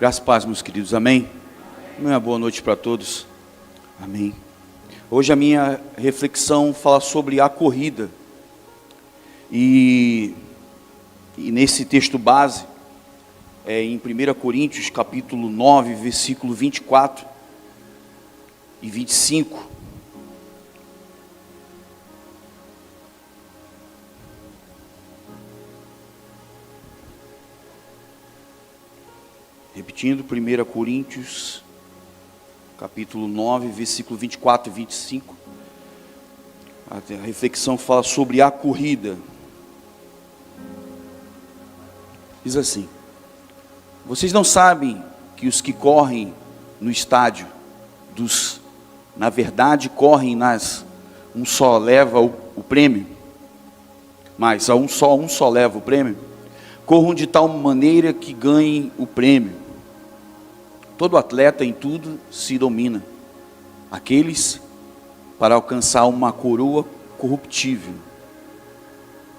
Graças e paz, meus queridos, amém? Uma boa noite para todos, amém. Hoje a minha reflexão fala sobre a corrida, e nesse texto base, em 1 Coríntios, capítulo 9, versículo 24 e 25, repetindo, 1 Coríntios, capítulo 9, versículo 24 e 25, a reflexão fala sobre a corrida. Diz assim: vocês não sabem que os que correm no estádio, na verdade correm um só leva o prêmio, mas um só leva o prêmio? Corram de tal maneira que ganhem o prêmio. Todo atleta em tudo se domina, aqueles para alcançar uma coroa corruptível,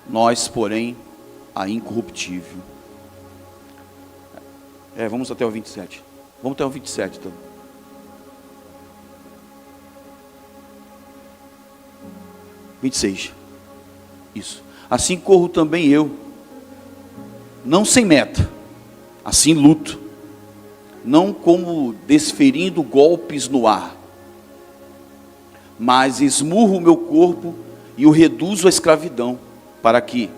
nós, porém, a incorruptível. Vamos até o 27. Vamos até o 27, então. – 26. Isso. Assim corro também eu, não sem meta, assim luto, não como desferindo golpes no ar, mas esmurro o meu corpo e o reduzo à escravidão, para que,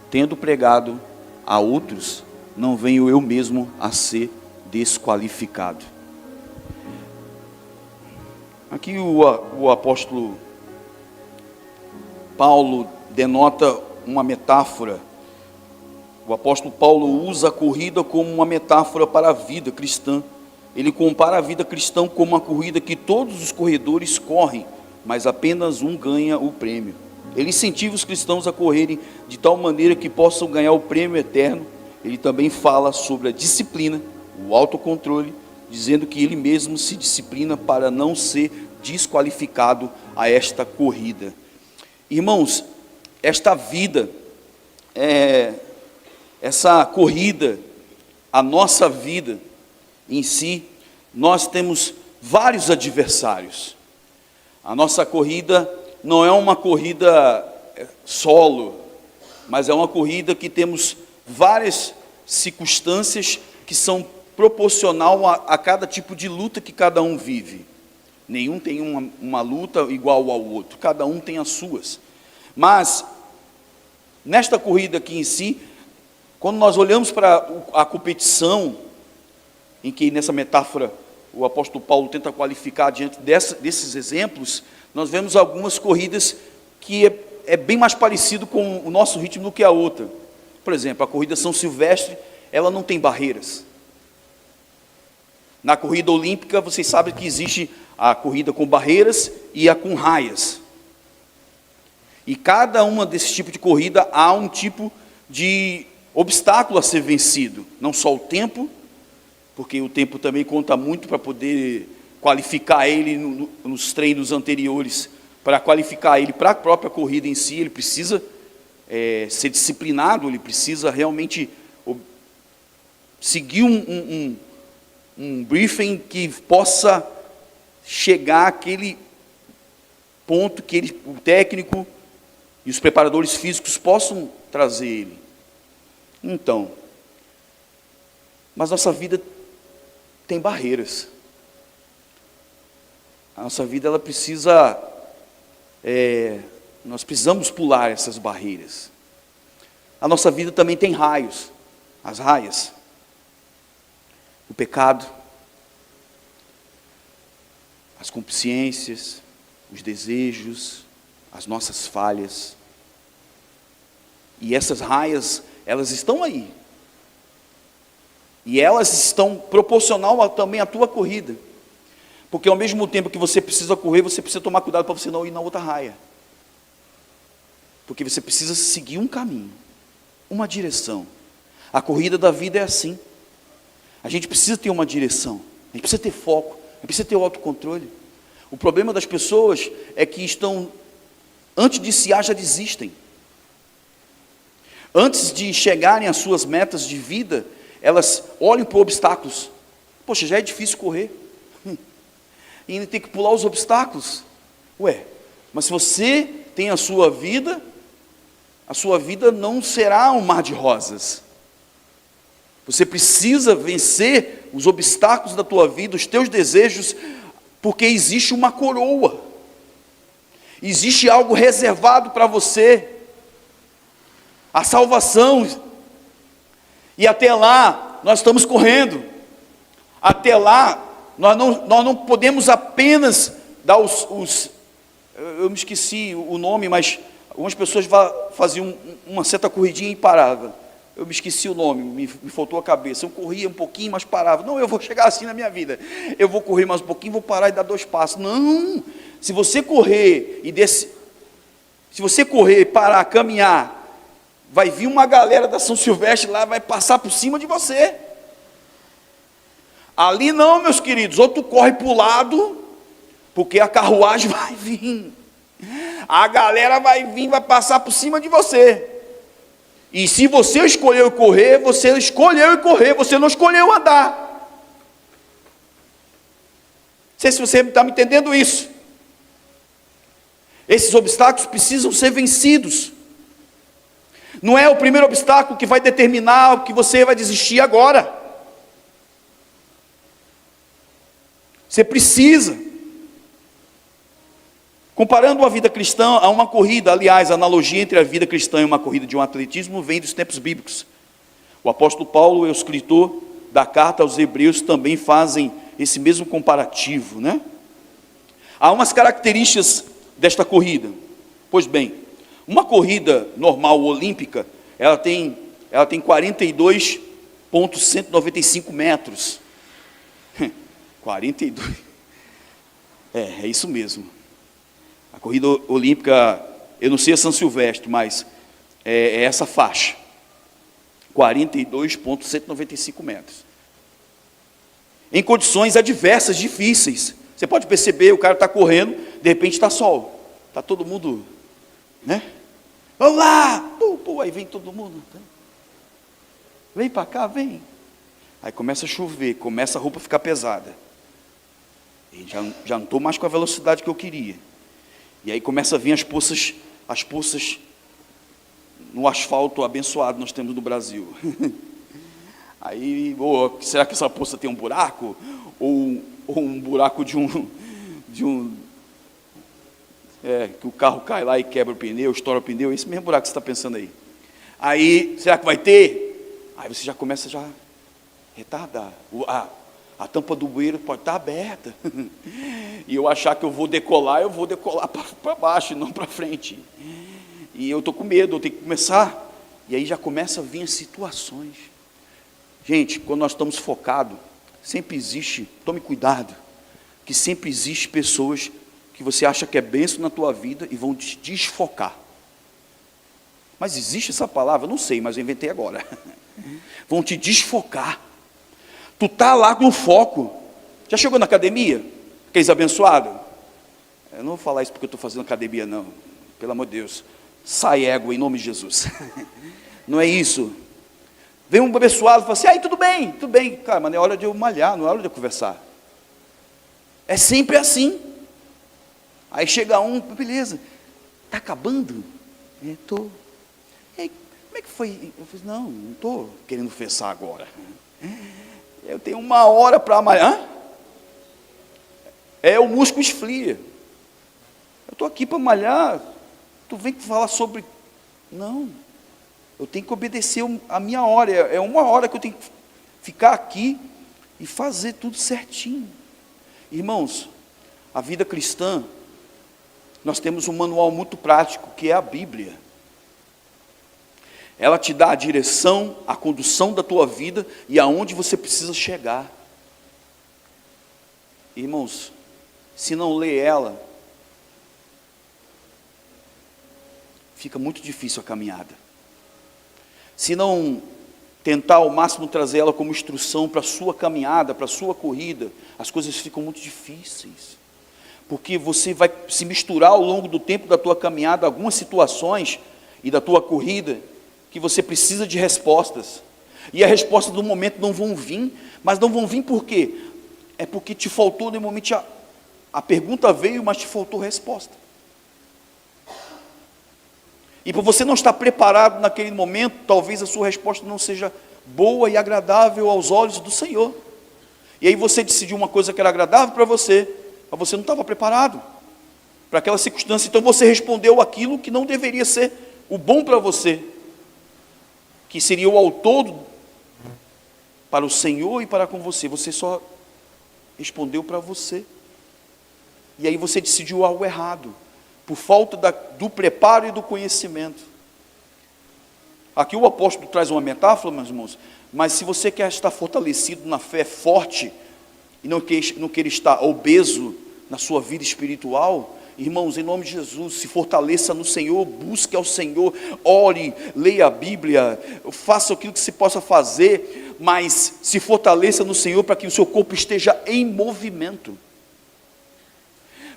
tendo pregado a outros, não venho eu mesmo a ser desqualificado. Aqui o apóstolo Paulo denota uma metáfora. O apóstolo Paulo usa a corrida como uma metáfora para a vida cristã. Ele compara a vida cristã como uma corrida que todos os corredores correm, mas apenas um ganha o prêmio. Ele incentiva os cristãos a correrem de tal maneira que possam ganhar o prêmio eterno. Ele também fala sobre a disciplina, o autocontrole, dizendo que ele mesmo se disciplina para não ser desqualificado a esta corrida. Irmãos, esta vida, essa corrida, a nossa vida em si, nós temos vários adversários. A nossa corrida não é uma corrida solo, mas é uma corrida que temos várias circunstâncias que são proporcional a cada tipo de luta que cada um vive. Nenhum tem uma luta igual ao outro, cada um tem as suas. Mas, nesta corrida aqui em si, quando nós olhamos para a competição, em que nessa metáfora o apóstolo Paulo tenta qualificar diante desses exemplos, nós vemos algumas corridas que é bem mais parecido com o nosso ritmo do que a outra. Por exemplo, a corrida São Silvestre, ela não tem barreiras. Na corrida olímpica, vocês sabem que existe a corrida com barreiras e a com raias. E cada uma desse tipo de corrida há um tipo de obstáculo a ser vencido. Não só o tempo, porque o tempo também conta muito para poder qualificar ele nos treinos anteriores. Para qualificar ele para a própria corrida em si, ele precisa ser disciplinado, ele precisa realmente seguir um briefing que possa chegar àquele ponto que o técnico e os preparadores físicos possam trazer ele. Então, mas nossa vida tem barreiras. A nossa vida, ela precisa, nós precisamos pular essas barreiras. A nossa vida também tem raios, as raias. O pecado, as concupiscências, os desejos, as nossas falhas. E essas raias, elas estão aí. E elas estão proporcional também à tua corrida. Porque ao mesmo tempo que você precisa correr, você precisa tomar cuidado para você não ir na outra raia. Porque você precisa seguir um caminho, uma direção. A corrida da vida é assim. A gente precisa ter uma direção, a gente precisa ter foco, a gente precisa ter o autocontrole. O problema das pessoas é que antes de iniciar, já desistem. Antes de chegarem às suas metas de vida, elas olham para obstáculos Poxa, já é difícil correr. E ainda tem que pular os obstáculos. Ué, mas se você tem a sua vida não será um mar de rosas. Você precisa vencer os obstáculos da tua vida, os teus desejos, porque existe uma coroa. Existe algo reservado para você. A salvação. E até lá, nós estamos correndo. Até lá, nós não podemos apenas dar eu me esqueci o nome, mas algumas pessoas faziam uma certa corridinha e paravam. Eu me esqueci o nome, me faltou a cabeça. Eu corria um pouquinho, mas parava. Não, eu vou chegar assim na minha vida. Eu vou correr mais um pouquinho, vou parar e dar 2 passos. Não, se você correr se você correr, parar, caminhar, vai vir uma galera da São Silvestre lá, vai passar por cima de você. Ali não, meus queridos, ou tu corre para o lado, porque a carruagem vai vir. A galera vai vir, vai passar por cima de você. E se você escolheu correr, você não escolheu andar. Não sei se você está me entendendo isso. Esses obstáculos precisam ser vencidos. Não é o primeiro obstáculo que vai determinar o que você vai desistir agora. Você precisa. Comparando a vida cristã a uma corrida, aliás, a analogia entre a vida cristã e uma corrida de um atletismo vem dos tempos bíblicos. O apóstolo Paulo, o escritor da carta aos Hebreus, também fazem esse mesmo comparativo, né? Há umas características desta corrida. Pois bem, uma corrida normal olímpica, ela tem 42,195 metros. 42. É isso mesmo. A corrida olímpica, eu não sei a São Silvestre, mas é essa faixa. 42,195 metros. Em condições adversas, difíceis. Você pode perceber, o cara está correndo, de repente está sol. Está todo mundo, né? Vamos lá! Aí vem todo mundo. Vem para cá, vem. Aí começa a chover, começa a roupa a ficar pesada. E já não estou mais com a velocidade que eu queria. E aí começa a vir as poças no asfalto abençoado que nós temos no Brasil. Aí, será que essa poça tem um buraco? Ou um buraco que o carro cai lá e quebra o pneu, estoura o pneu, esse mesmo buraco que você está pensando aí. Aí, será que vai ter? Aí você já começa a retardar. A tampa do bueiro pode estar aberta. E eu achar que eu vou decolar para baixo, não para frente. E eu estou com medo, eu tenho que começar. E aí já começa a vir as situações. Gente, quando nós estamos focados, sempre existe, tome cuidado, que sempre existe pessoas que você acha que é bênção na tua vida e vão te desfocar. Mas existe essa palavra? Eu não sei, mas eu inventei agora. Vão te desfocar. Tu está lá com foco. Já chegou na academia? Aqueles abençoados? Eu não vou falar isso porque eu estou fazendo academia, não. Pelo amor de Deus. Sai ego em nome de Jesus. Não é isso. Vem um abençoado e fala assim, tudo bem. Cara, mas não é hora de eu malhar, não é hora de eu conversar. É sempre assim. Aí chega um, beleza. Está acabando? Estou. E aí, como é que foi? Eu falei, não estou querendo confessar agora. Eu tenho 1 hora para malhar. O músculo esfria. Eu estou aqui para malhar. Tu vem falar sobre... Não. Eu tenho que obedecer a minha hora. É 1 hora que eu tenho que ficar aqui e fazer tudo certinho. Irmãos, a vida cristã, nós temos um manual muito prático, que é a Bíblia. Ela te dá a direção, a condução da tua vida e aonde você precisa chegar. Irmãos, se não ler ela, fica muito difícil a caminhada. Se não tentar ao máximo trazer ela como instrução para a sua caminhada, para a sua corrida, as coisas ficam muito difíceis. Porque você vai se misturar ao longo do tempo da tua caminhada, algumas situações e da tua corrida, que você precisa de respostas. E a resposta do momento não vão vir, mas não vão vir por quê? É porque te faltou, normalmente a pergunta veio, mas te faltou resposta. E por você não estar preparado naquele momento, talvez a sua resposta não seja boa e agradável aos olhos do Senhor. E aí você decidiu uma coisa que era agradável para você, mas você não estava preparado para aquela circunstância. Então você respondeu aquilo que não deveria ser o bom para você, que seria o ao todo para o Senhor e para com você. Você só respondeu para você. E aí você decidiu algo errado, por falta do preparo e do conhecimento. Aqui o apóstolo traz uma metáfora, meus irmãos, mas se você quer estar fortalecido na fé, forte, e não quer estar obeso na sua vida espiritual, irmãos, em nome de Jesus, se fortaleça no Senhor, busque ao Senhor, ore, leia a Bíblia, faça aquilo que se possa fazer, mas se fortaleça no Senhor para que o seu corpo esteja em movimento.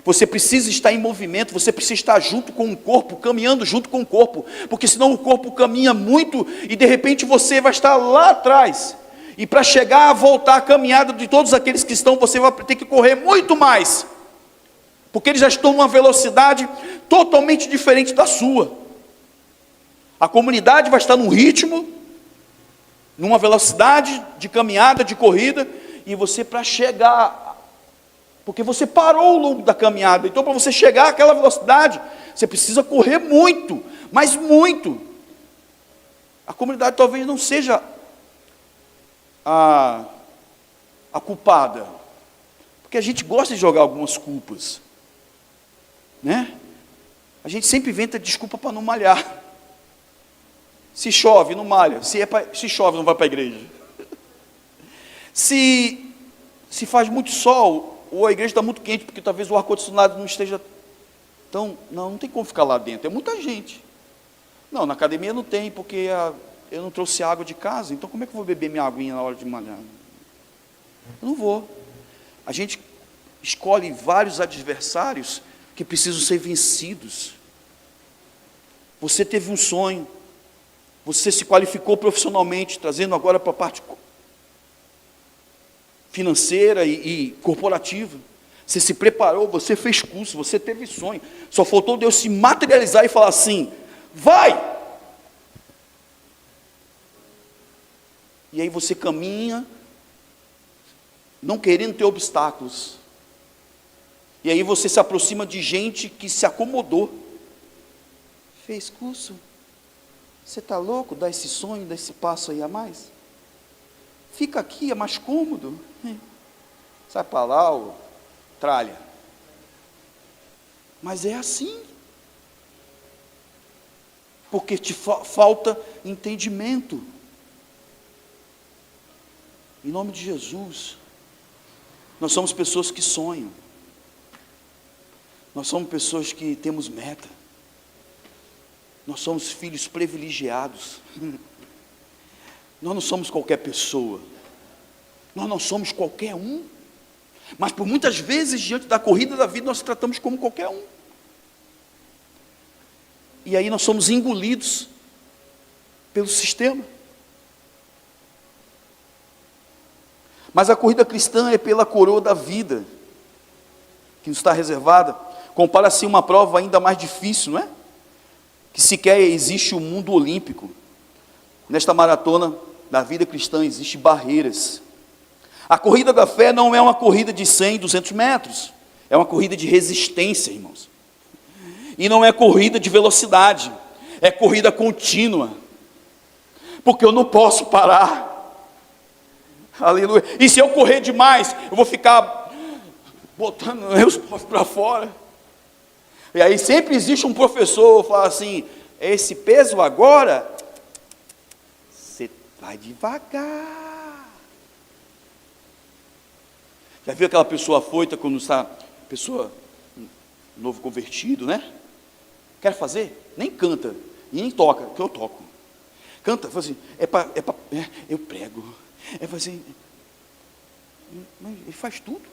Você precisa estar em movimento, você precisa estar junto com o corpo, caminhando junto com o corpo, porque senão o corpo caminha muito e de repente você vai estar lá atrás. E para chegar a voltar a caminhada de todos aqueles que estão, você vai ter que correr muito mais, porque eles já estão numa velocidade totalmente diferente da sua. A comunidade vai estar num ritmo, numa velocidade de caminhada, de corrida, e você para chegar, porque você parou ao longo da caminhada, então para você chegar àquela velocidade, você precisa correr muito, mas muito. A comunidade talvez não seja a culpada, porque a gente gosta de jogar algumas culpas, né? A gente sempre inventa desculpa para não malhar. Se chove, não malha. Se chove, não vai para a igreja. Se faz muito sol, ou a igreja está muito quente, porque talvez o ar-condicionado não esteja tão... Não tem como ficar lá dentro, é muita gente. Não, na academia não tem, porque eu não trouxe água de casa, então como é que eu vou beber minha aguinha na hora de malhar? Eu não vou. A gente escolhe vários adversários que precisam ser vencidos. Você teve um sonho, você se qualificou profissionalmente, trazendo agora para a parte financeira e corporativa. Você se preparou, você fez curso, você teve sonho. Só faltou Deus se materializar e falar assim: vai! E aí você caminha, não querendo ter obstáculos. E aí você se aproxima de gente que se acomodou. Fez curso? Você está louco? Dá esse sonho, dá esse passo aí a mais? Fica aqui, é mais cômodo. Sai para lá, ó, tralha. Mas é assim. Porque te falta entendimento. Em nome de Jesus, nós somos pessoas que sonham. Nós somos pessoas que temos meta. Nós somos filhos privilegiados. Nós não somos qualquer pessoa. Nós não somos qualquer um. Mas por muitas vezes, diante da corrida da vida, nós tratamos como qualquer um. E aí nós somos engolidos pelo sistema. Mas a corrida cristã é pela coroa da vida, que nos está reservada. Compara-se uma prova ainda mais difícil, não é? Que sequer existe o mundo olímpico. Nesta maratona da vida cristã existem barreiras. A corrida da fé não é uma corrida de 100, 200 metros. É uma corrida de resistência, irmãos. E não é corrida de velocidade. É corrida contínua. Porque eu não posso parar. Aleluia. E se eu correr demais, eu vou ficar botando meus pés para fora. E aí sempre existe um professor que fala assim: esse peso agora, você vai devagar. Já viu aquela pessoa afoita quando está, pessoa novo convertido, né? Quer fazer? Nem canta, e nem toca, que eu toco. Canta, fala assim, eu prego. Assim, ele faz tudo.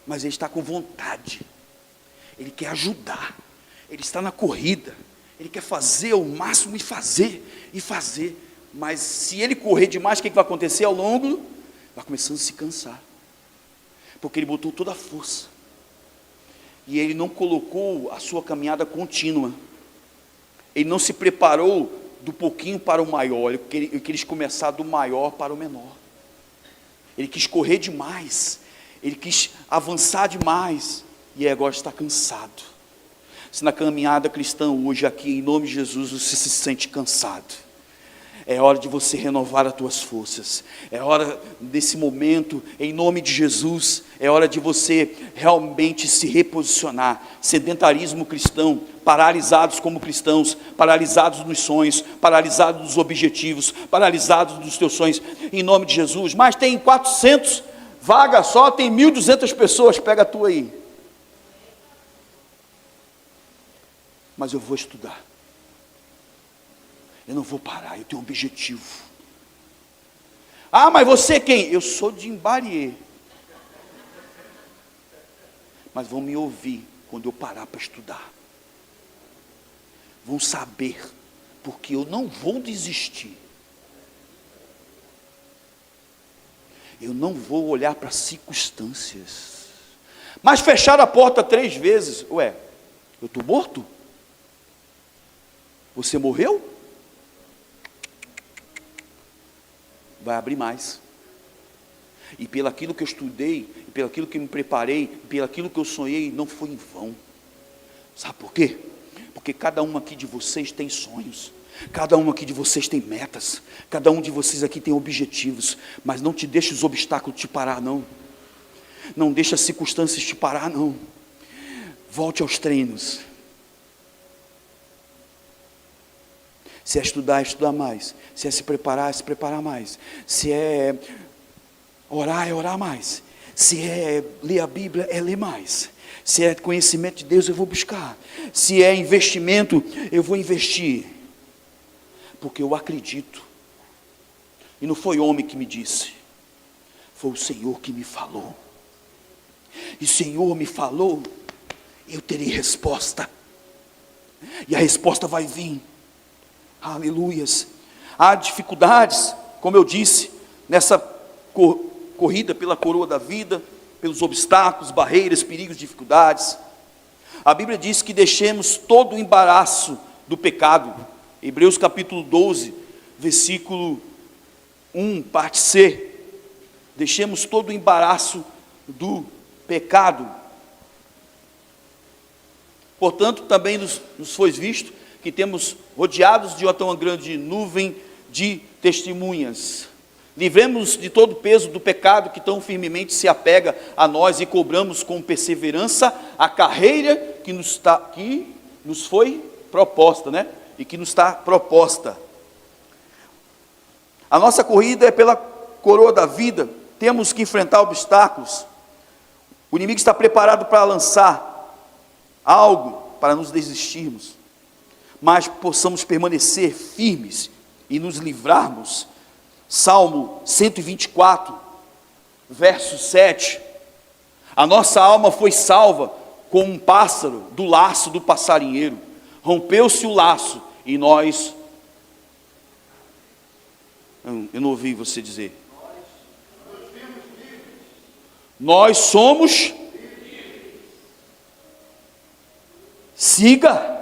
Mas ele está com vontade. Ele quer ajudar. Ele está na corrida. Ele quer fazer o máximo e fazer. Mas se ele correr demais, o que vai acontecer ao longo? Vai começando a se cansar, porque ele botou toda a força, e ele não colocou a sua caminhada contínua, ele não se preparou do pouquinho para o maior, ele quis começar do maior para o menor, ele quis correr demais, ele quis avançar demais, e agora está cansado. Se na caminhada cristã hoje, aqui em nome de Jesus, você se sente cansado, é hora de você renovar as tuas forças, é hora desse momento, em nome de Jesus, é hora de você realmente se reposicionar. Sedentarismo cristão, paralisados como cristãos, paralisados nos sonhos, paralisados nos objetivos, paralisados nos teus sonhos, em nome de Jesus. Mas tem 400 vagas só, tem 1.200 pessoas, pega a tua aí. Mas eu vou estudar, eu não vou parar, eu tenho um objetivo. Ah, mas você quem? Eu sou de Imbariê. Mas vão me ouvir quando eu parar para estudar. Vão saber, porque eu não vou desistir. Eu não vou olhar para circunstâncias. Mas fecharam a porta 3 vezes. Ué, eu estou morto? Você morreu? Vai abrir mais. E pelo aquilo que eu estudei, e pelo aquilo que me preparei, e pelo aquilo que eu sonhei, não foi em vão. Sabe por quê? Porque cada um aqui de vocês tem sonhos, cada um aqui de vocês tem metas, cada um de vocês aqui tem objetivos, mas não te deixe os obstáculos te parar, não. Não deixe as circunstâncias te parar, não. Volte aos treinos. Se é estudar, estudar mais. Se é se preparar mais. Se é orar, é orar mais. Se é ler a Bíblia, é ler mais. Se é conhecimento de Deus, eu vou buscar. Se é investimento, eu vou investir. Porque eu acredito. E não foi homem que me disse, foi o Senhor que me falou. E o Senhor me falou, eu terei resposta. E a resposta vai vir. Aleluias. Há dificuldades, como eu disse, nessa corrida pela coroa da vida, pelos obstáculos, barreiras, perigos, dificuldades. A Bíblia diz que deixemos todo o embaraço do pecado. Hebreus capítulo 12, versículo 1, parte C. Deixemos todo o embaraço do pecado. Portanto, também nos foi visto que temos rodeados de uma tão grande nuvem de testemunhas. Livremos-nos de todo o peso do pecado que tão firmemente se apega a nós e cobramos com perseverança a carreira que nos foi proposta, né? E que nos está proposta. A nossa corrida é pela coroa da vida, temos que enfrentar obstáculos. O inimigo está preparado para lançar algo para nos desistirmos, mas possamos permanecer firmes e nos livrarmos. Salmo 124, verso 7. A nossa alma foi salva como um pássaro do laço do passarinheiro. Rompeu-se o laço e nós... Eu não ouvi você dizer. Nós somos... Siga.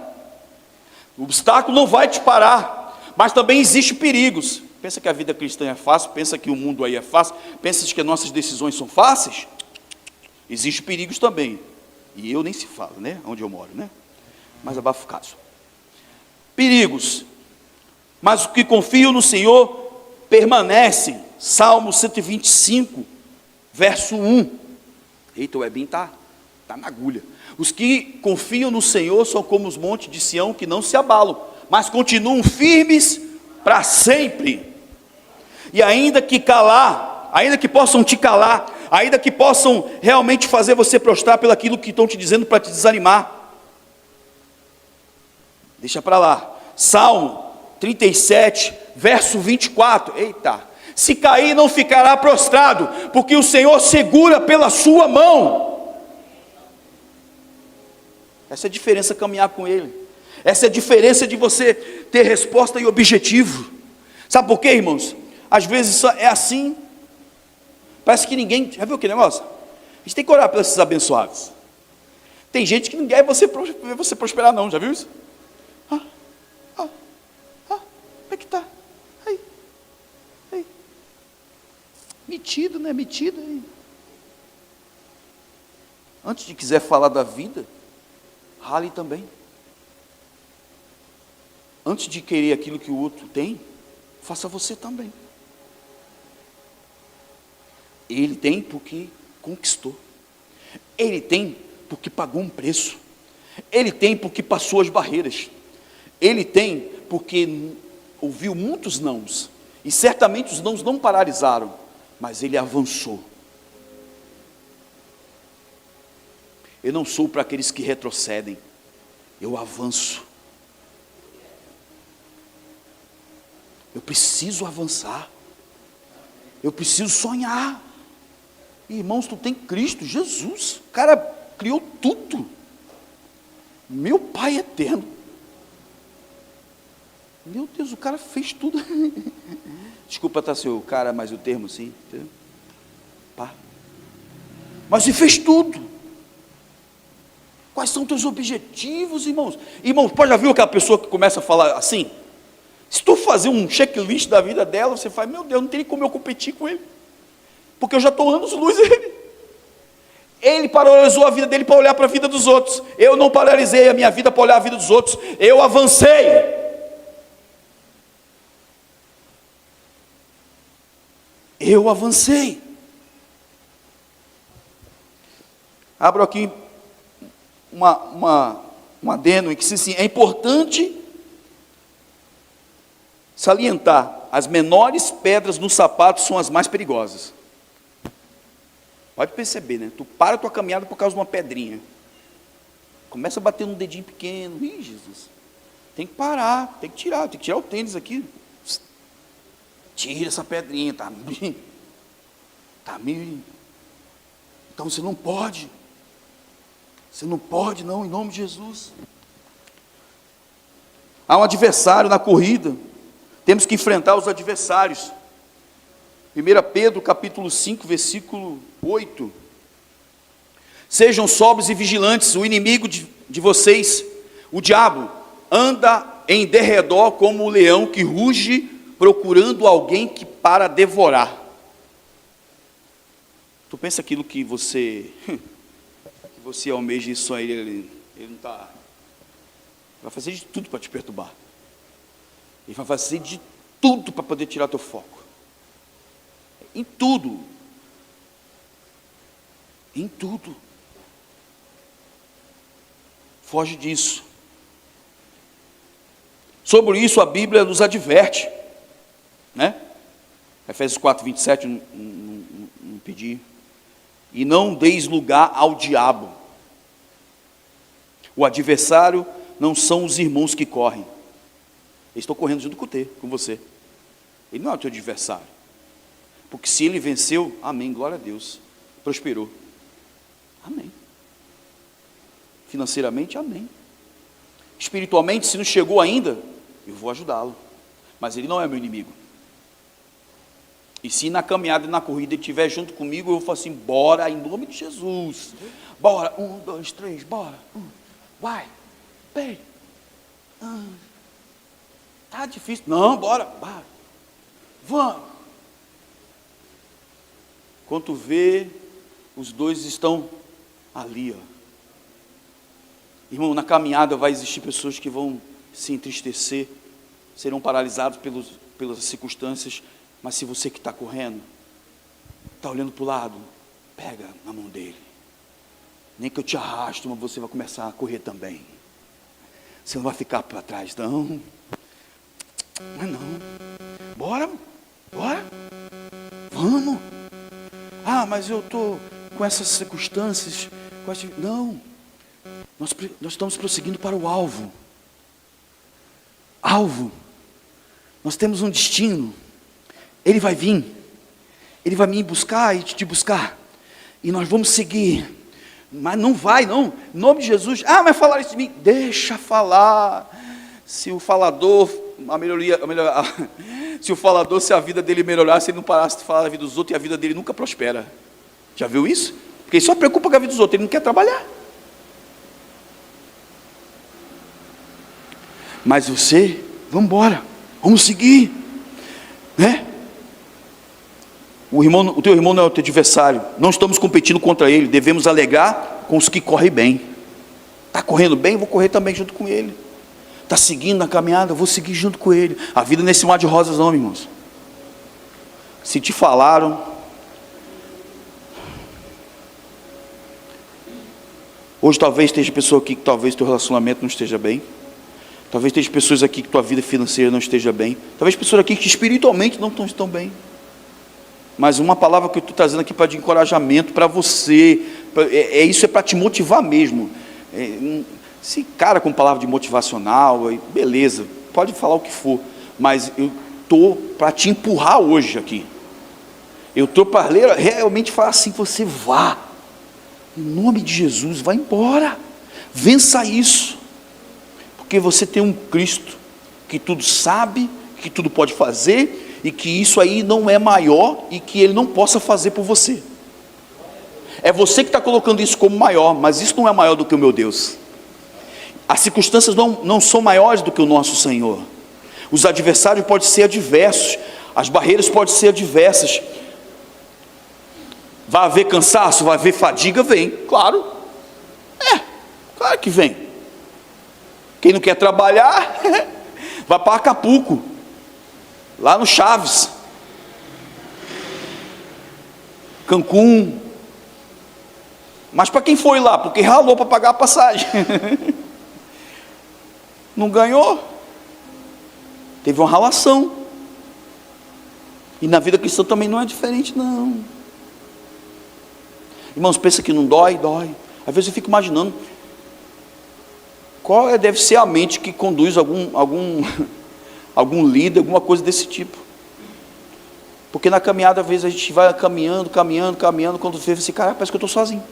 O obstáculo não vai te parar, mas também existem perigos. Pensa que a vida cristã é fácil, pensa que o mundo aí é fácil, pensa que as nossas decisões são fáceis? Existem perigos também, e eu nem se falo, né, onde eu moro, né, mas abafo o caso. Perigos, mas os que confiam no Senhor permanecem. Salmo 125, verso 1. Eita, o Ebim está na agulha. Os que confiam no Senhor são como os montes de Sião que não se abalam, mas continuam firmes para sempre. E ainda que possam te calar, ainda que possam realmente fazer você prostrar pelo aquilo que estão te dizendo para te desanimar, deixa para lá. Salmo 37, verso 24. Eita, se cair não ficará prostrado, porque o Senhor segura pela sua mão. Essa é a diferença caminhar com Ele. Essa é a diferença de você ter resposta e objetivo. Sabe por quê, irmãos? Às vezes isso é assim, parece que ninguém, já viu aquele negócio? A gente tem que orar pelos esses abençoados. Tem gente que não quer ver você prosperar não, já viu isso? Como é que tá? Aí. Metido, né? Metido aí. Antes de quiser falar da vida, rale também. Antes de querer aquilo que o outro tem, faça você também. Ele tem porque conquistou. Ele tem porque pagou um preço. Ele tem porque passou as barreiras. Ele tem porque ouviu muitos nãos. E certamente os nãos não paralisaram, mas ele avançou. Eu não sou para aqueles que retrocedem, eu avanço. Eu preciso avançar. Eu preciso sonhar. Irmãos, tu tem Cristo, Jesus. O cara criou tudo. Meu Pai eterno. Meu Deus, o cara fez tudo. Desculpa, tá, seu cara, mas o termo sim. Pá. Mas ele fez tudo. Quais são teus objetivos, irmãos? Irmãos, pode já viu aquela pessoa que começa a falar assim? Se tu fazer um checklist da vida dela, você fala, meu Deus, não tem nem como eu competir com ele. Porque eu já estou anos-luz dele. Ele paralisou a vida dele para olhar para a vida dos outros. Eu não paralisei a minha vida para olhar a vida dos outros. Eu avancei. Eu avancei. Abro aqui um adendo em que diz assim, é importante salientar, as menores pedras no sapato são as mais perigosas. Pode perceber, né? Tu para a tua caminhada por causa de uma pedrinha. Começa a bater num dedinho pequeno. Ih, Jesus. Tem que parar, tem que tirar o tênis aqui. Tira essa pedrinha, tá meio. Então você não pode. Você não pode não, em nome de Jesus. Há um adversário na corrida. Temos que enfrentar os adversários. 1 Pedro capítulo 5, versículo 8. Sejam sóbrios e vigilantes, o inimigo de vocês, o diabo, anda em derredor como o leão que ruge, procurando alguém para devorar. Tu pensa aquilo que você almeja isso aí, ele não está. Vai fazer de tudo para te perturbar. Ele vai fazer de tudo para poder tirar teu foco. Em tudo. Em tudo. Foge disso. Sobre isso a Bíblia nos adverte, né? Efésios 4, 27, não pedi. E não deis lugar ao diabo. O adversário não são os irmãos que correm. Eles estão correndo junto com você. Ele não é o teu adversário. Porque se ele venceu, amém, glória a Deus. Prosperou. Amém. Financeiramente, amém. Espiritualmente, se não chegou ainda, eu vou ajudá-lo. Mas ele não é meu inimigo. E se na caminhada e na corrida ele estiver junto comigo, eu vou falar assim, bora, em nome de Jesus. Bora, 1, 2, 3, bora. Vai, peraí. Tá difícil. Não, bora, vai. Vamos. Quando tu vê, os dois estão ali, ó. Irmão, na caminhada vai existir pessoas que vão se entristecer, serão paralisados pelas circunstâncias, mas se você que está correndo, está olhando para o lado, pega na mão dele. Nem que eu te arraste, mas você vai começar a correr também. Você não vai ficar para trás, não. Não é não. Bora, vamos. Ah, mas eu estou com essas circunstâncias. Não, nós estamos prosseguindo para o alvo. Nós temos um destino. Ele vai vir. Ele vai me buscar e te buscar. E nós vamos seguir. Mas não vai, não. Em nome de Jesus. Ah, mas falaram isso de mim. Deixa falar. Se o falador, se o falador, se a vida dele melhorasse, ele não parasse de falar da vida dos outros, e a vida dele nunca prospera. Já viu isso? Porque ele só preocupa com a vida dos outros, ele não quer trabalhar. Mas você, vamos embora, vamos seguir, né? O teu irmão não é o teu adversário, não estamos competindo contra ele, devemos alegrar com os que correm bem. Está correndo bem, vou correr também junto com ele. Está seguindo na caminhada, vou seguir junto com ele. A vida não é esse mar de rosas não, irmãos. Se te falaram, hoje talvez esteja pessoa aqui que talvez teu relacionamento não esteja bem. Talvez esteja pessoas aqui que tua vida financeira não esteja bem. Talvez pessoas aqui que espiritualmente não estão bem. Mas uma palavra que eu estou trazendo aqui para de encorajamento para você, isso é para te motivar mesmo. Se cara com palavra de motivacional, beleza, pode falar o que for, mas eu estou para te empurrar hoje aqui. Eu estou para realmente falar assim: você vá, em nome de Jesus, vá embora, vença isso, porque você tem um Cristo que tudo sabe, que tudo pode fazer, e que isso aí não é maior e que ele não possa fazer por você. É você que está colocando isso como maior, mas isso não é maior do que o meu Deus. As circunstâncias não são maiores do que o nosso Senhor. Os adversários podem ser adversos, as barreiras podem ser adversas. Vai haver cansaço, vai haver fadiga? Vem, claro. Claro que vem. Quem não quer trabalhar, vai para Acapulco, lá no Chaves, Cancún. Mas para quem foi lá? Porque ralou para pagar a passagem. Não ganhou. Teve uma ralação. E na vida cristã também não é diferente, não. Irmãos, pensa que não dói? Dói. Às vezes eu fico imaginando qual deve ser a mente que conduz algum líder, alguma coisa desse tipo. Porque na caminhada, às vezes a gente vai caminhando, quando você vê esse cara, parece que eu estou sozinho.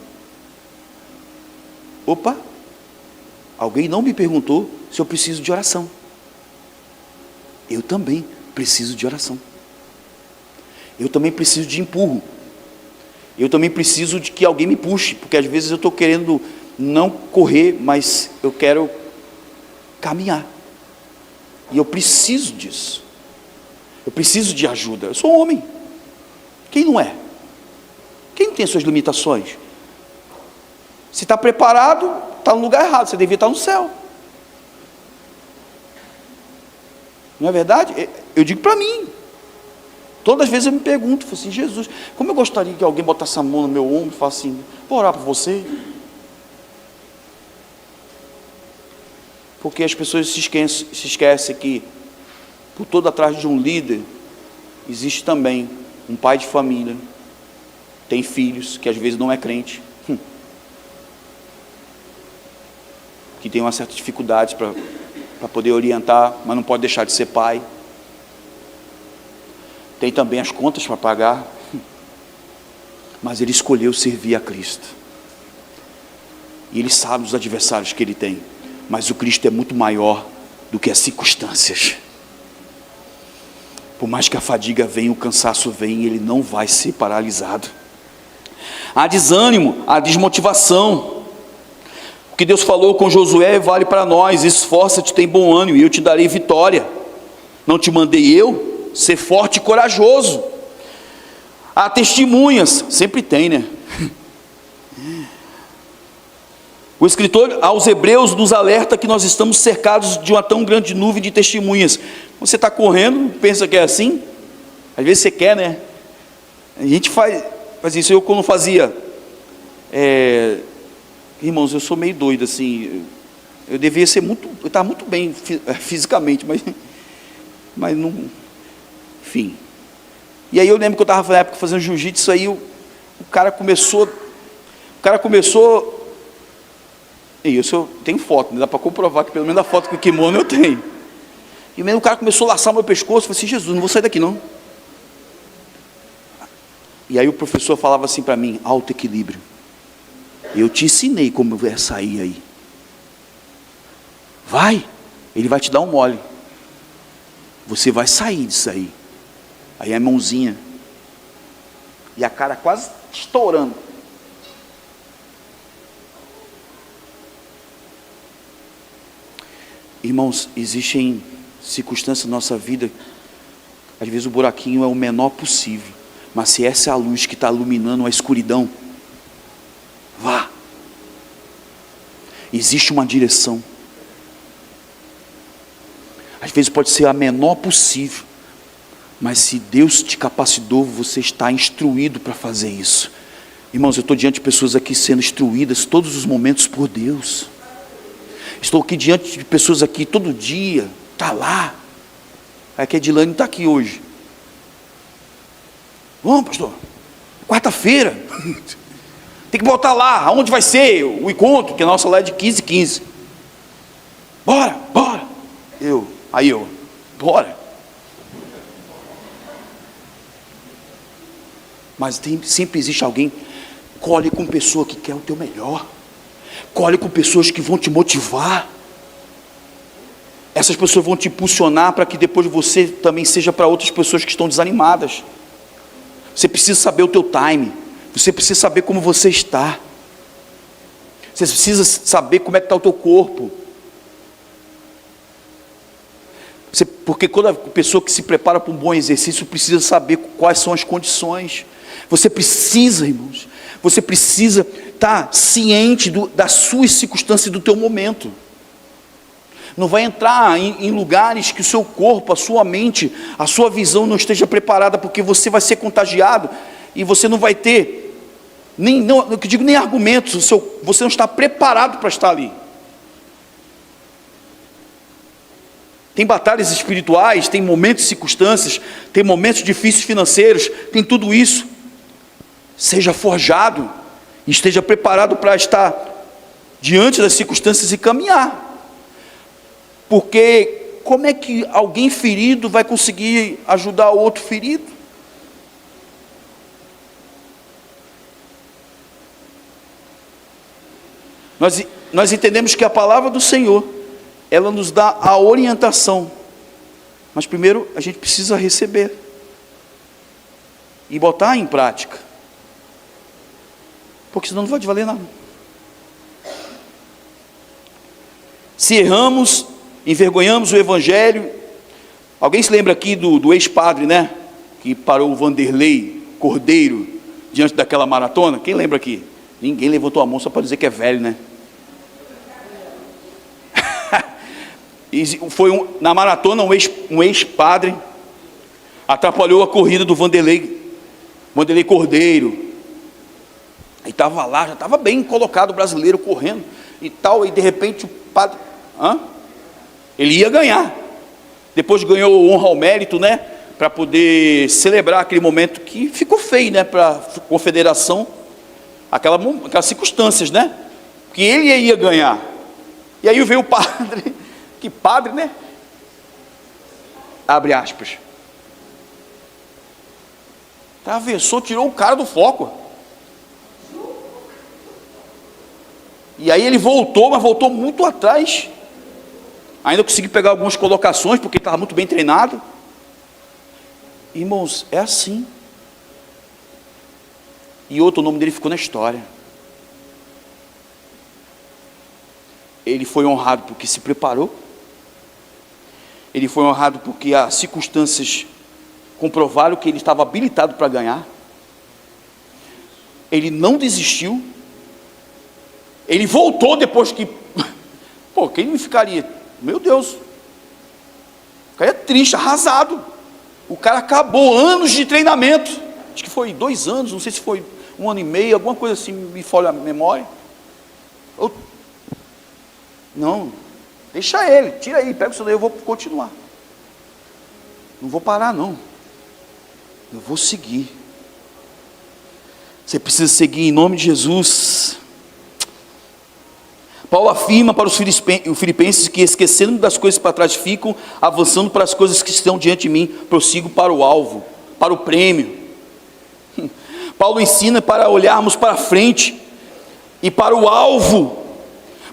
Opa, alguém não me perguntou se eu preciso de oração. Eu também preciso de oração. Eu também preciso de empurro. Eu também preciso de que alguém me puxe, porque às vezes eu estou querendo não correr, mas eu quero caminhar. E eu preciso disso. Eu preciso de ajuda. Eu sou um homem. Quem não é? Quem tem suas limitações? Se está preparado, está no lugar errado. Você devia estar no céu. Não é verdade? Eu digo para mim. Todas as vezes eu me pergunto, falo assim: Jesus, como eu gostaria que alguém botasse a mão no meu ombro e falasse assim: vou orar por você. Porque as pessoas se esquecem que por todo atrás de um líder existe também um pai de família, tem filhos que às vezes não é crente, que tem uma certa dificuldade para poder orientar, mas não pode deixar de ser pai. Tem também as contas para pagar, mas ele escolheu servir a Cristo. E ele sabe os adversários que ele tem, mas o Cristo é muito maior do que as circunstâncias. Por mais que a fadiga venha, o cansaço venha, ele não vai ser paralisado. Há desânimo, há desmotivação. O que Deus falou com Josué vale para nós: esforça-te, tem bom ânimo, e eu te darei vitória. Não te mandei eu? Ser forte e corajoso. Há testemunhas, sempre tem, né? O escritor aos Hebreus nos alerta que nós estamos cercados de uma tão grande nuvem de testemunhas. Você está correndo, pensa que é assim? Às vezes você quer, né? A gente faz isso. Eu quando fazia, irmãos, eu sou meio doido assim. Eu devia ser eu estava muito bem fisicamente, mas não, enfim. E aí eu lembro que eu estava na época fazendo jiu-jitsu, aí o cara começou, e isso eu tenho foto, né? Dá para comprovar que pelo menos a foto com o kimono eu tenho. E mesmo o cara começou a laçar meu pescoço, eu falei assim: Jesus, não vou sair daqui não. E aí o professor falava assim para mim: alto equilíbrio. Eu te ensinei como é sair aí. Vai, ele vai te dar um mole. Você vai sair disso aí. Aí a mãozinha. E a cara quase estourando. Irmãos, existem circunstâncias na nossa vida, às vezes o buraquinho é o menor possível, mas se essa é a luz que está iluminando a escuridão, vá. Existe uma direção. Às vezes pode ser a menor possível, mas se Deus te capacitou, você está instruído para fazer isso. Irmãos, eu estou diante de pessoas aqui sendo instruídas todos os momentos por Deus. Estou aqui diante de pessoas aqui todo dia, está lá. É que a Edilane está aqui hoje. Vamos, pastor, quarta-feira. Tem que botar lá, aonde vai ser o encontro, que a nossa lá é de 15h15. Bora, bora. Aí eu, bora. Mas sempre existe alguém, colhe com pessoa que quer o teu melhor. Colhe com pessoas que vão te motivar. Essas pessoas vão te impulsionar para que depois você também seja para outras pessoas que estão desanimadas. Você precisa saber o teu time. Você precisa saber como você está. Você precisa saber como é que está o teu corpo. Porque toda pessoa que se prepara para um bom exercício precisa saber quais são as condições. Você precisa, irmãos, você precisa estar ciente das suas circunstâncias e do teu momento. Não vai entrar em lugares que o seu corpo, a sua mente, a sua visão não esteja preparada, porque você vai ser contagiado e você não vai ter nem argumentos. Você não está preparado para estar ali. Tem batalhas espirituais, tem momentos e circunstâncias, tem momentos difíceis financeiros, tem tudo isso. Seja forjado, esteja preparado para estar diante das circunstâncias e caminhar. Porque como é que alguém ferido vai conseguir ajudar o outro ferido? Nós entendemos que a palavra do Senhor, ela nos dá a orientação, mas primeiro a gente precisa receber e botar em prática, porque senão não vai te valer nada. Se erramos, envergonhamos o Evangelho. Alguém se lembra aqui do ex-padre, né? Que parou o Vanderlei Cordeiro diante daquela maratona? Quem lembra aqui? Ninguém levantou a mão só para dizer que é velho, né? Foi na maratona um ex-padre atrapalhou a corrida do Vanderlei Cordeiro. Aí estava lá, já estava bem colocado o brasileiro correndo e tal, e de repente o padre, ele ia ganhar. Depois ganhou honra ao mérito, né? Para poder celebrar aquele momento que ficou feio, né? Para a confederação, aquelas circunstâncias, né? Que ele ia ganhar. E aí veio o padre. Que padre, né? Abre aspas. Atravessou, tirou o cara do foco. E aí ele voltou, mas voltou muito atrás. Ainda consegui pegar algumas colocações, porque estava muito bem treinado. Irmãos, é assim. E outro, o nome dele ficou na história. Ele foi honrado porque se preparou. Ele foi honrado porque as circunstâncias comprovaram que ele estava habilitado para ganhar. Ele não desistiu. Ele voltou depois que... Pô, quem me ficaria? Meu Deus. Ficaria triste, arrasado. O cara acabou anos de treinamento. Acho que foi 2 anos, não sei se foi 1 ano e meio, alguma coisa assim, me falha a memória. Não, deixa ele, tira aí, pega isso daí, eu vou continuar. Não vou parar não. Eu vou seguir. Você precisa seguir em nome de Jesus. Paulo afirma para os filipenses que, esquecendo das coisas para trás, ficam avançando para as coisas que estão diante de mim, prossigo para o alvo, para o prêmio. Paulo ensina para olharmos para frente e para o alvo,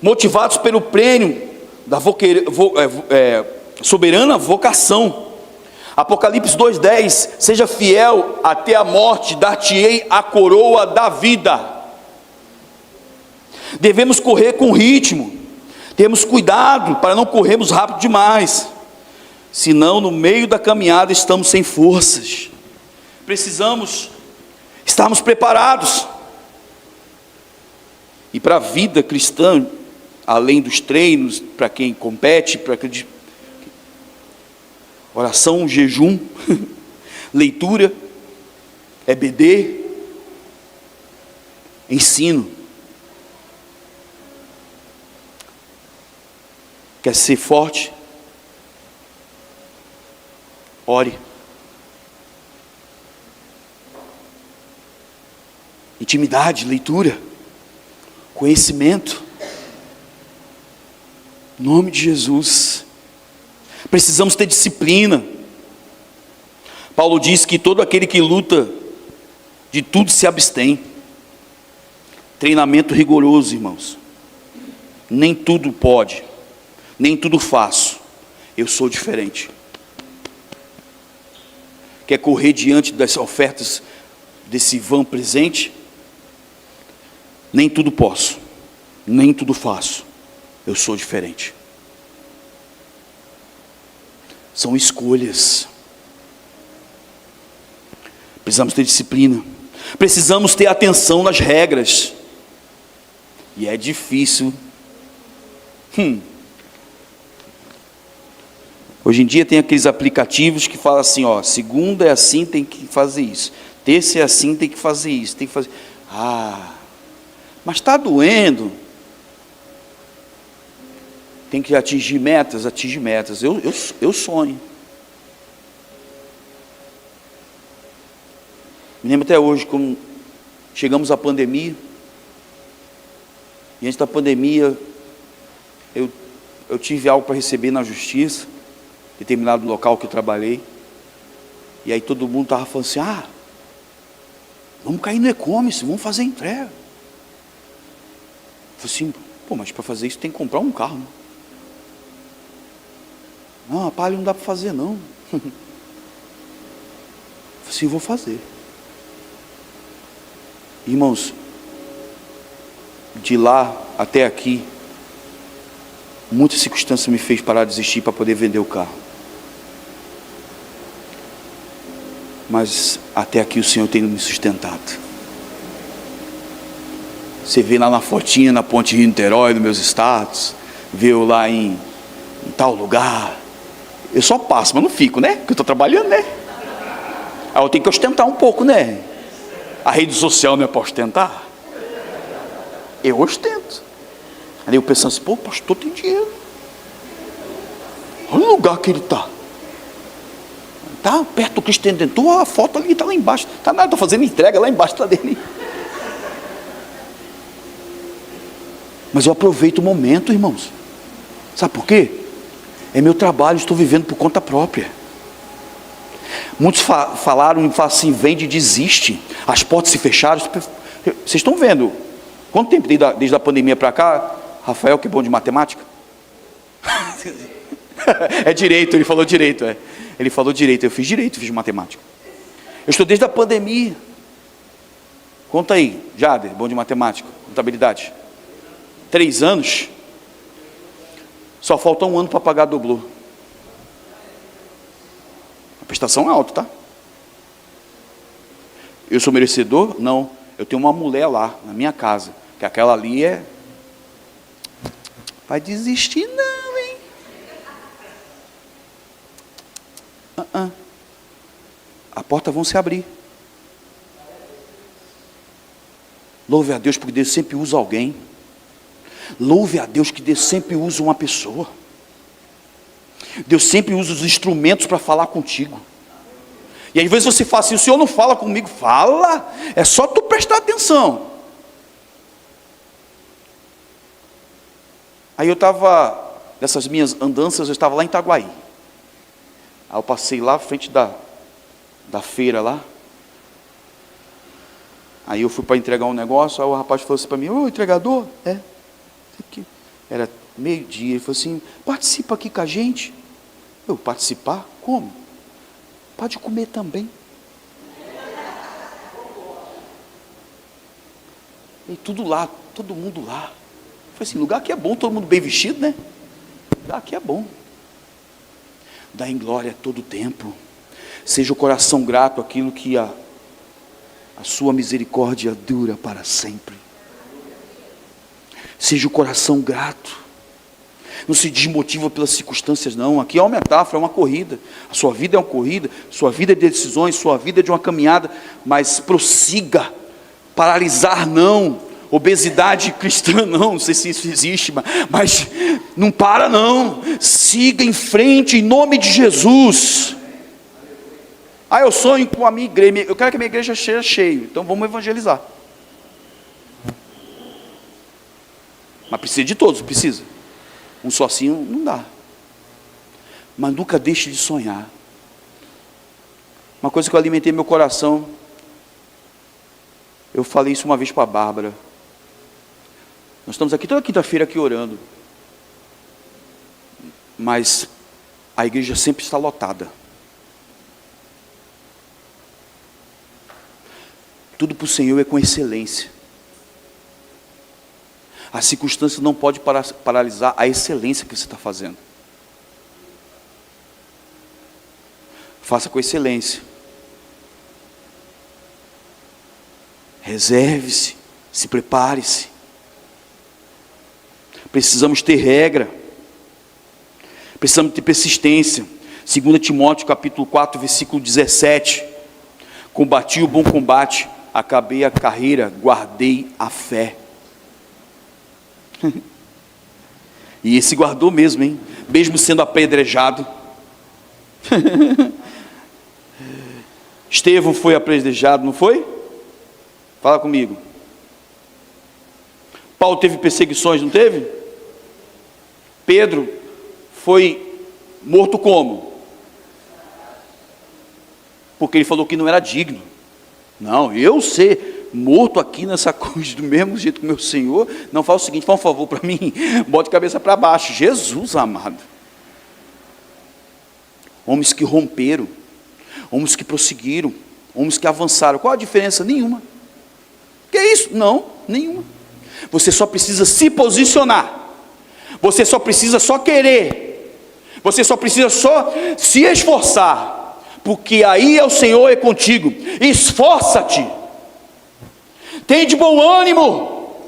motivados pelo prêmio da soberana vocação. Apocalipse 2:10, seja fiel até a morte, dar-te-ei a coroa da vida. Devemos correr com ritmo, temos cuidado para não corrermos rápido demais, senão no meio da caminhada estamos sem forças. Precisamos estarmos preparados. E para a vida cristã, além dos treinos, para quem compete, para quem... oração, jejum, leitura, EBD, ensino. Quer ser forte? Ore. Intimidade, leitura, conhecimento. Em nome de Jesus. Precisamos ter disciplina. Paulo diz que todo aquele que luta, de tudo se abstém. Treinamento rigoroso, irmãos. Nem tudo pode, nem tudo faço. Eu sou diferente. Quer correr diante das ofertas desse vão presente? Nem tudo posso, nem tudo faço. Eu sou diferente. São escolhas. Precisamos ter disciplina. Precisamos ter atenção nas regras. E é difícil. Hoje em dia tem aqueles aplicativos que falam assim, ó, segunda é assim, tem que fazer isso. Terça é assim, tem que fazer isso. Tem que fazer... mas está doendo. Tem que atingir metas, atingir metas. Eu sonho. Me lembro até hoje, quando chegamos à pandemia. E antes da pandemia, eu tive algo para receber na justiça, determinado local que eu trabalhei. E aí todo mundo estava falando assim, vamos cair no e-commerce, vamos fazer entrega. Eu falei assim, mas para fazer isso tem que comprar um carro, né? Não, a Palio não dá para fazer não. Eu falei assim, vou fazer. Irmãos, de lá até aqui, muitas circunstâncias me fez parar de desistir para poder vender o carro. Mas até aqui o Senhor tem me sustentado. Você vê lá na fotinha, na Ponte Rio-Niterói, nos meus status, vê eu lá em tal lugar. Eu só passo, mas não fico, né? Porque eu estou trabalhando, né? Aí eu tenho que ostentar um pouco, né? A rede social não é para ostentar? Eu ostento. Aí eu pensando assim, o pastor tem dinheiro. Olha o lugar que ele está. Está perto do Cristo Redentor, a foto ali está lá embaixo. Está nada, estou fazendo entrega lá embaixo, está dele. Mas eu aproveito o momento, irmãos. Sabe por quê? É meu trabalho, estou vivendo por conta própria. Muitos falaram assim, vende e desiste. As portas se fecharam. Vocês estão vendo? Quanto tempo desde a pandemia para cá? Rafael, que é bom de matemática? É direito, ele falou direito. Ele falou direito, eu fiz direito, fiz matemática. Eu estou desde a pandemia. Conta aí, Jader, bom de matemática, contabilidade. 3 anos. Só falta 1 ano para pagar a Doblô. A prestação é alta, tá? Eu sou merecedor? Não. Eu tenho uma mulher lá, na minha casa, que aquela ali vai desistir não, hein? A porta vão se abrir. Louve a Deus porque Deus sempre usa alguém. Louve a Deus que Deus sempre usa uma pessoa. Deus sempre usa os instrumentos para falar contigo. E às vezes você fala assim, o Senhor não fala comigo. Fala, é só tu prestar atenção. Aí eu estava, dessas minhas andanças, eu estava lá em Itaguaí. Aí eu passei lá à frente da feira lá. Aí eu fui para entregar um negócio, aí o rapaz falou assim para mim, ô entregador, era 12:00, ele falou assim, participa aqui com a gente. Eu, participar? Como? Pode comer também. E tudo lá, todo mundo lá. Foi assim, lugar aqui é bom, todo mundo bem vestido, né? Lugar aqui é bom. Dá em glória todo o tempo. Seja o coração grato àquilo que a sua misericórdia dura para sempre. Seja o coração grato. Não se desmotiva pelas circunstâncias, não. Aqui é uma metáfora, é uma corrida. A sua vida é uma corrida, sua vida é de decisões, sua vida é de uma caminhada, mas prossiga. Paralisar não. Obesidade cristã não sei se isso existe, mas não para não. Siga em frente em nome de Jesus. Eu sonho com a minha igreja, eu quero que a minha igreja seja cheia, então vamos evangelizar. Mas precisa de todos, precisa. Um sozinho não dá. Mas nunca deixe de sonhar. Uma coisa que eu alimentei meu coração, eu falei isso uma vez para a Bárbara. Nós estamos aqui toda quinta-feira aqui orando, mas a igreja sempre está lotada. Tudo para o Senhor é com excelência. A circunstância não pode paralisar a excelência que você está fazendo. Faça com excelência. Reserve-se, se prepare-se. Precisamos ter regra. Precisamos ter persistência. 2 Timóteo capítulo 4, versículo 17. Combati o bom combate, acabei a carreira, guardei a fé. E esse guardou mesmo, hein? Mesmo sendo apedrejado. Estevão foi apedrejado, não foi? Fala comigo. Paulo teve perseguições, não teve? Pedro foi morto como? Porque ele falou que não era digno. Não, eu ser morto aqui nessa cruz do mesmo jeito que o meu Senhor, não, faz o seguinte, faz um favor para mim, bota a cabeça para baixo. Jesus amado. Homens que romperam, homens que prosseguiram, homens que avançaram. Qual a diferença? Nenhuma. Que é isso? Não, nenhuma. Você só precisa se posicionar. Você só precisa só querer. Você só precisa só se esforçar. Porque aí é o Senhor é contigo. Esforça-te. Tem de bom ânimo.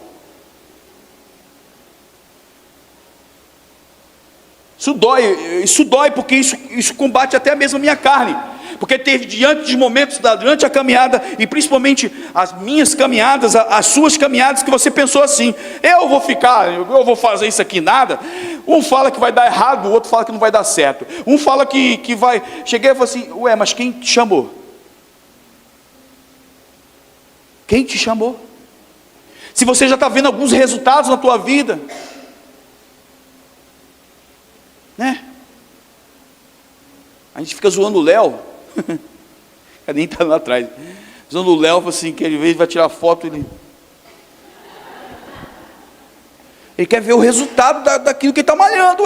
Isso dói porque isso combate até mesmo a minha carne. Porque teve diante de momentos durante a caminhada, e principalmente as minhas caminhadas, as suas caminhadas, que você pensou assim: eu vou fazer isso aqui nada. Um fala que vai dar errado, o outro fala que não vai dar certo. Um fala que vai. Cheguei e falei assim: ué, mas quem te chamou? Quem te chamou? Se você já está vendo alguns resultados na tua vida, né? A gente fica zoando o Léo. Nem está lá atrás. Zoando o Léo, assim, que às vezes vai tirar foto, ele quer ver o resultado daquilo que ele está malhando,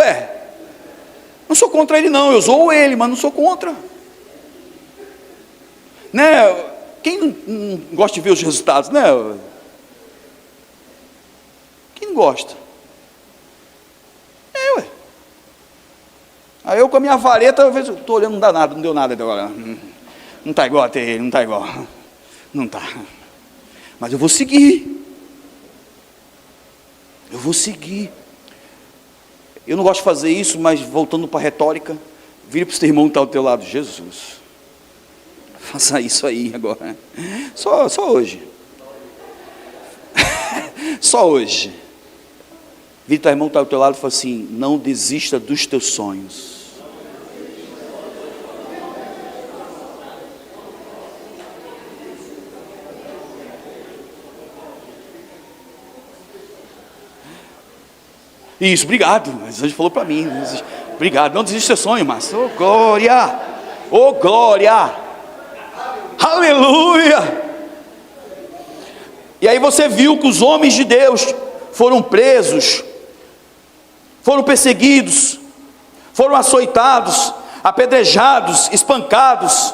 Não sou contra ele não, eu zoo ele, mas não sou contra. Né? Quem não gosta de ver os resultados, né? Quem não gosta? Aí eu com a minha vareta, às vezes eu estou olhando, não dá nada, não deu nada até agora. Não está igual a ter ele, não está igual. Não está. Mas eu vou seguir. Eu vou seguir. Eu não gosto de fazer isso, mas voltando para a retórica, vire para o seu irmão que está ao teu lado: Jesus, faça isso aí agora. Só hoje. Só hoje. Vire para o irmão que está ao teu lado e fala assim: não desista dos teus sonhos. Isso, obrigado. Mas a gente falou para mim. Obrigado, não desista do seu sonho, mas oh glória, oh glória, aleluia. E aí você viu que os homens de Deus foram presos, foram perseguidos, foram açoitados, apedrejados, espancados.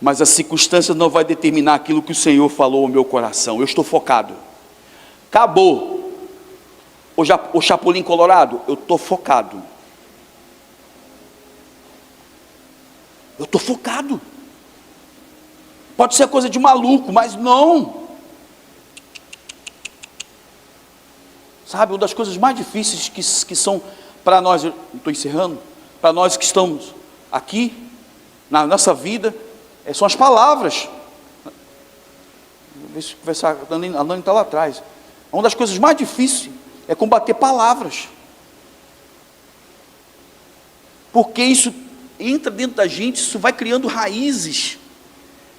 Mas as circunstâncias não vai determinar aquilo que o Senhor falou ao meu coração. Eu estou focado. Acabou o Chapolin Colorado, eu estou focado. Eu estou focado. Pode ser coisa de maluco, mas não. Sabe, uma das coisas mais difíceis que são para nós, eu estou encerrando, para nós que estamos aqui, na nossa vida, são as palavras. Deixa eu conversar, a Nani está lá atrás. Uma das coisas mais difíceis é combater palavras. Porque isso entra dentro da gente, isso vai criando raízes.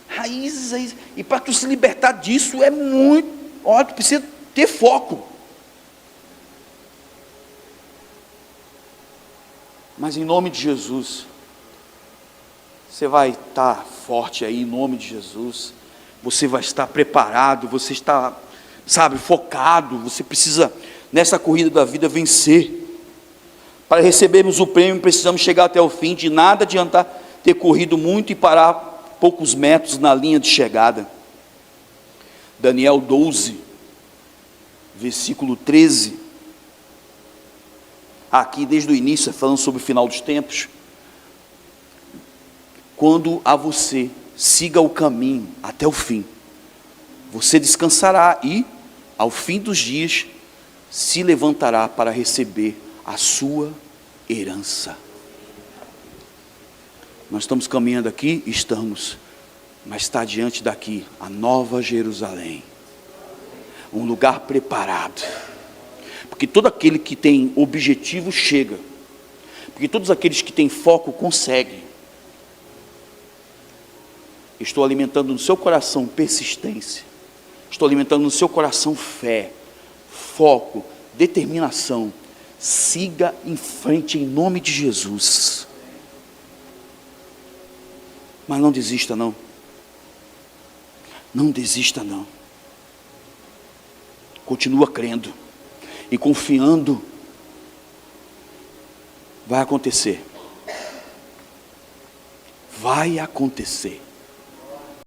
Raízes. E para tu se libertar disso é muito. Olha, tu precisa ter foco. Mas em nome de Jesus, você vai estar forte aí, em nome de Jesus. Você vai estar preparado, você está, sabe, focado. Você precisa, nessa corrida da vida, vencer. Para recebermos o prêmio, precisamos chegar até o fim. De nada adiantar ter corrido muito e parar poucos metros na linha de chegada. Daniel 12, versículo 13. Aqui desde o início, falando sobre o final dos tempos. Quando a você siga o caminho até o fim, você descansará e, ao fim dos dias, se levantará para receber a sua herança. Nós estamos caminhando aqui, estamos, mas está diante daqui a Nova Jerusalém, um lugar preparado. Porque todo aquele que tem objetivo chega. Porque todos aqueles que têm foco conseguem. Estou alimentando no seu coração persistência. Estou alimentando no seu coração fé, foco, determinação. Siga em frente em nome de Jesus. Mas não desista não. Não desista não. Continua crendo. E confiando, vai acontecer. Vai acontecer.